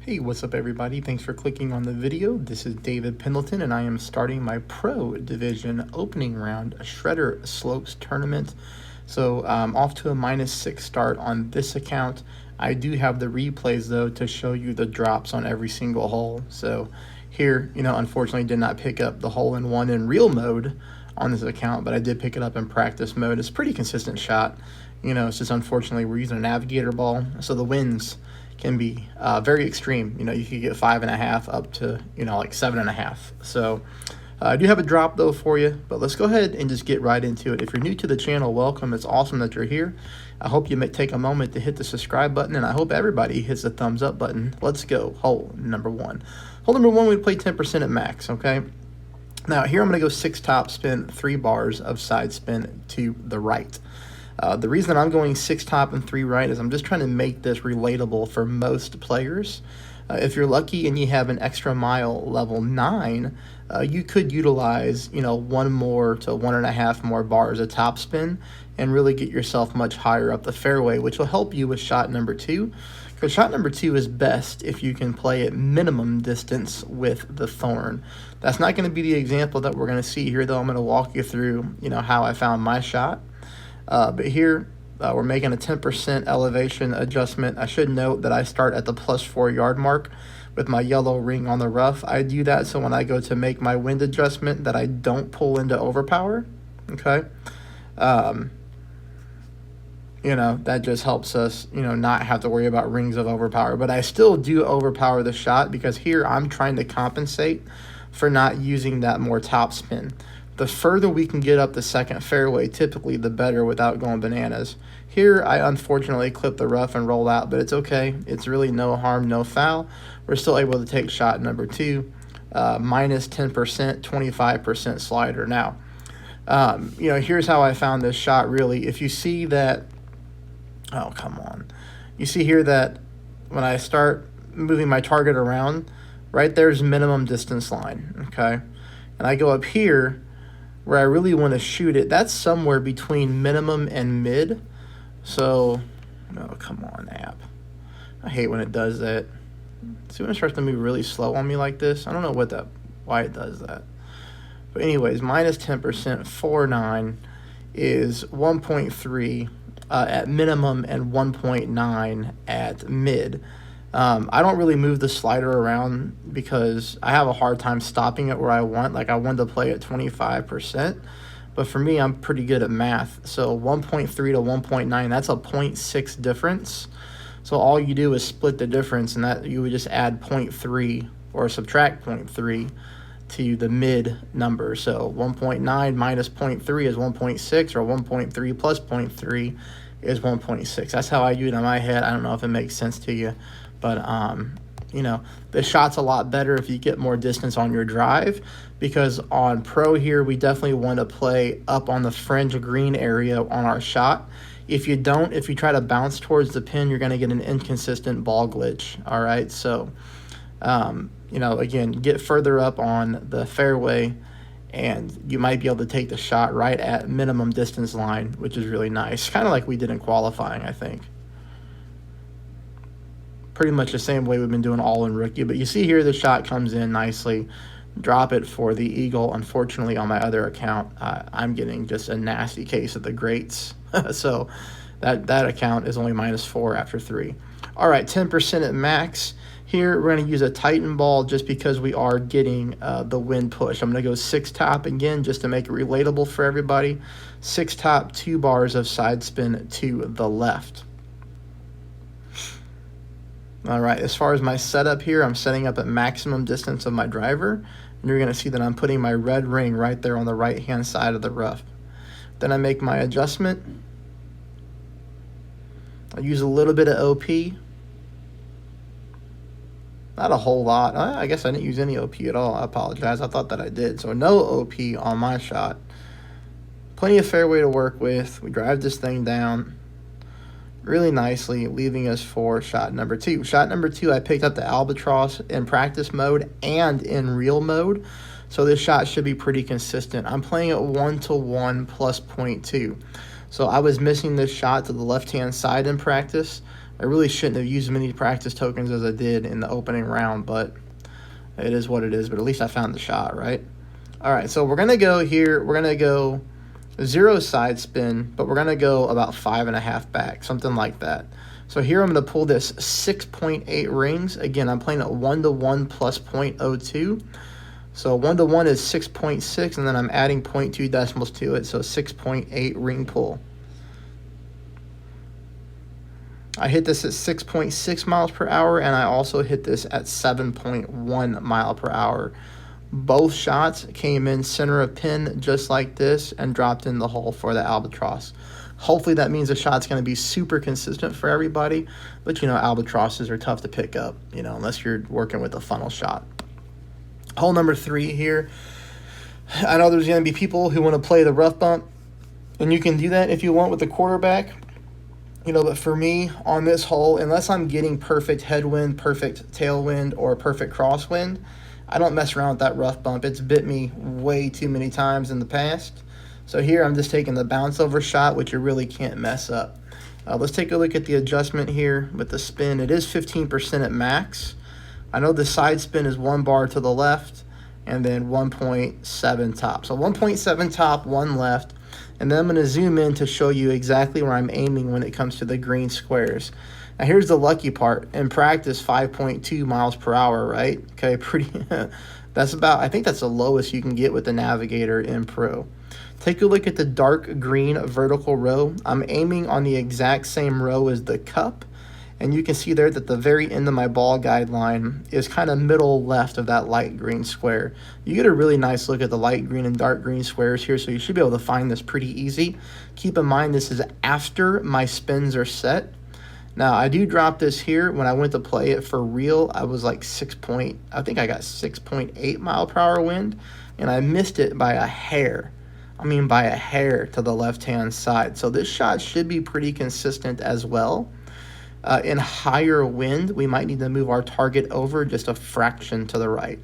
Hey, what's up everybody? Thanks for clicking on the video. This is David Pendleton and I am starting my Pro Division opening round Shredder Slopes tournament. So off to a -6 start on this account. I do have the replays though to show you the drops on every single hole. So here, unfortunately did not pick up the hole-in-one in real mode on this account, but I did pick it up in practice mode. It's a pretty consistent shot. It's just unfortunately we're using a navigator ball, so the winds can be very extreme. You could get 5.5 up to like 7.5. So I do have a drop though for you, but let's go ahead and just get right into it. If you're new to the channel, welcome. It's awesome that you're here. I hope you may take a moment to hit the subscribe button, and I hope everybody hits the thumbs up button. Let's go. Hole number one. Hole number one, we play 10% at max. Okay. Now here I'm going to go 6 top spin, 3 bars of side spin to the right. The reason that I'm going 6 top and 3 right is I'm just trying to make this relatable for most players. If you're lucky and you have an extra mile level 9, you could utilize 1 more to 1.5 more bars of top spin and really get yourself much higher up the fairway, which will help you with shot number 2. Because shot number 2 is best if you can play at minimum distance with the thorn. That's not going to be the example that we're going to see here, though. I'm going to walk you through how I found my shot. But here we're making a 10% elevation adjustment. I should note that I start at the +4 yard mark with my yellow ring on the rough. I do that so when I go to make my wind adjustment that I don't pull into overpower. Okay. That just helps us, not have to worry about rings of overpower. But I still do overpower the shot because here I'm trying to compensate for not using that more top spin. The further we can get up the second fairway, typically the better without going bananas. Here, I unfortunately clip the rough and roll out, but it's okay. It's really no harm, no foul. We're still able to take shot number 2, -10%, 25% slider. Now, here's how I found this shot really. If you see that, oh, come on. You see here that when I start moving my target around, right there's minimum distance line, okay? And I go up here, where I really want to shoot it, that's somewhere between minimum and mid. So, no, come on, app. I hate when it does that. See when it starts to move really slow on me like this? I don't know why it does that. But anyways, -10%, 4.9 is 1.3 at minimum and 1.9 at mid. I don't really move the slider around because I have a hard time stopping it where I want. Like I want to play at 25%, but for me, I'm pretty good at math. So 1.3 to 1.9, that's a 0.6 difference. So all you do is split the difference, and that you would just add 0.3 or subtract 0.3 to the mid number. So 1.9 minus 0.3 is 1.6, or 1.3 plus 0.3 is 1.6. That's how I do it in my head. I don't know if it makes sense to you. But, the shot's a lot better if you get more distance on your drive, because on Pro here, we definitely want to play up on the fringe green area on our shot. If you try to bounce towards the pin, you're going to get an inconsistent ball glitch. All right. So, again, get further up on the fairway and you might be able to take the shot right at minimum distance line, which is really nice. Kind of like we did in qualifying, I think. Pretty much the same way we've been doing all in rookie. But you see here the shot comes in nicely. Drop it for the eagle. Unfortunately, on my other account, I'm getting just a nasty case of the greats. So that account is only -4 after 3. All right, 10% at max. Here we're going to use a Titan ball just because we are getting the wind push. I'm going to go 6 top again just to make it relatable for everybody. 6 top, 2 bars of side spin to the left. All right, as far as my setup here, I'm setting up at maximum distance of my driver. And you're going to see that I'm putting my red ring right there on the right-hand side of the rough. Then I make my adjustment. I use a little bit of OP. Not a whole lot. I guess I didn't use any OP at all. I apologize. I thought that I did. So no OP on my shot. Plenty of fairway to work with. We drive this thing down really nicely, leaving us for shot number 2. Shot number 2, I picked up the Albatross in practice mode and in real mode, so this shot should be pretty consistent. I'm playing at 1-to-1 plus 0.2. So I was missing this shot to the left-hand side in practice, I really shouldn't have used as many practice tokens as I did in the opening round, but it is what it is. But at least I found the shot, right? All right, so we're going to go here. We're going to go 0 side spin, but we're going to go about 5.5 back, something like that. So here I'm going to pull this 6.8 rings. Again, I'm playing at 1-to-1 plus 0.02. So 1-to-1 is 6.6, and then I'm adding 0.2 decimals to it, so 6.8 ring pull. I hit this at 6.6 miles per hour, and I also hit this at 7.1 mile per hour. Both shots came in center of pin just like this and dropped in the hole for the albatross. Hopefully that means the shot's going to be super consistent for everybody, but albatrosses are tough to pick up, unless you're working with a funnel shot. Hole number 3 here. I know there's going to be people who want to play the rough bump, and you can do that if you want with the quarterback. But for me on this hole, unless I'm getting perfect headwind, perfect tailwind, or perfect crosswind, I don't mess around with that rough bump. It's bit me way too many times in the past. So here I'm just taking the bounce over shot, which you really can't mess up. Let's take a look at the adjustment here with the spin. It is 15% at max. I know the side spin is 1 bar to the left and then 1.7 top. So 1.7 top, 1 left. And then I'm going to zoom in to show you exactly where I'm aiming when it comes to the green squares. Now here's the lucky part. In practice, 5.2 miles per hour, right? Okay, that's about, I think that's the lowest you can get with the Navigator in Pro. Take a look at the dark green vertical row. I'm aiming on the exact same row as the cup. And you can see there that the very end of my ball guideline is kind of middle left of that light green square. You get a really nice look at the light green and dark green squares here, so you should be able to find this pretty easy. Keep in mind this is after my spins are set. Now, I do drop this here. When I went to play it for real, I was like I think I got 6.8 mile per hour wind, and I missed it by a hair. I mean by a hair to the left-hand side. So this shot should be pretty consistent as well. In higher wind, we might need to move our target over just a fraction to the right.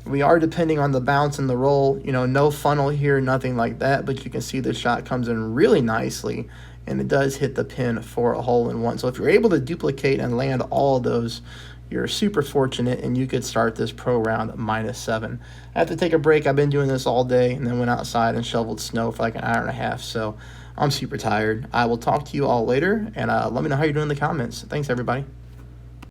We are depending on the bounce and the roll. No funnel here, nothing like that, but you can see the shot comes in really nicely, and it does hit the pin for a hole-in-one. So if you're able to duplicate and land all of those, you're super fortunate, and you could start this pro round at -7. I have to take a break. I've been doing this all day, and then went outside and shoveled snow for like an hour and a half, so I'm super tired. I will talk to you all later, and let me know how you're doing in the comments. Thanks, everybody.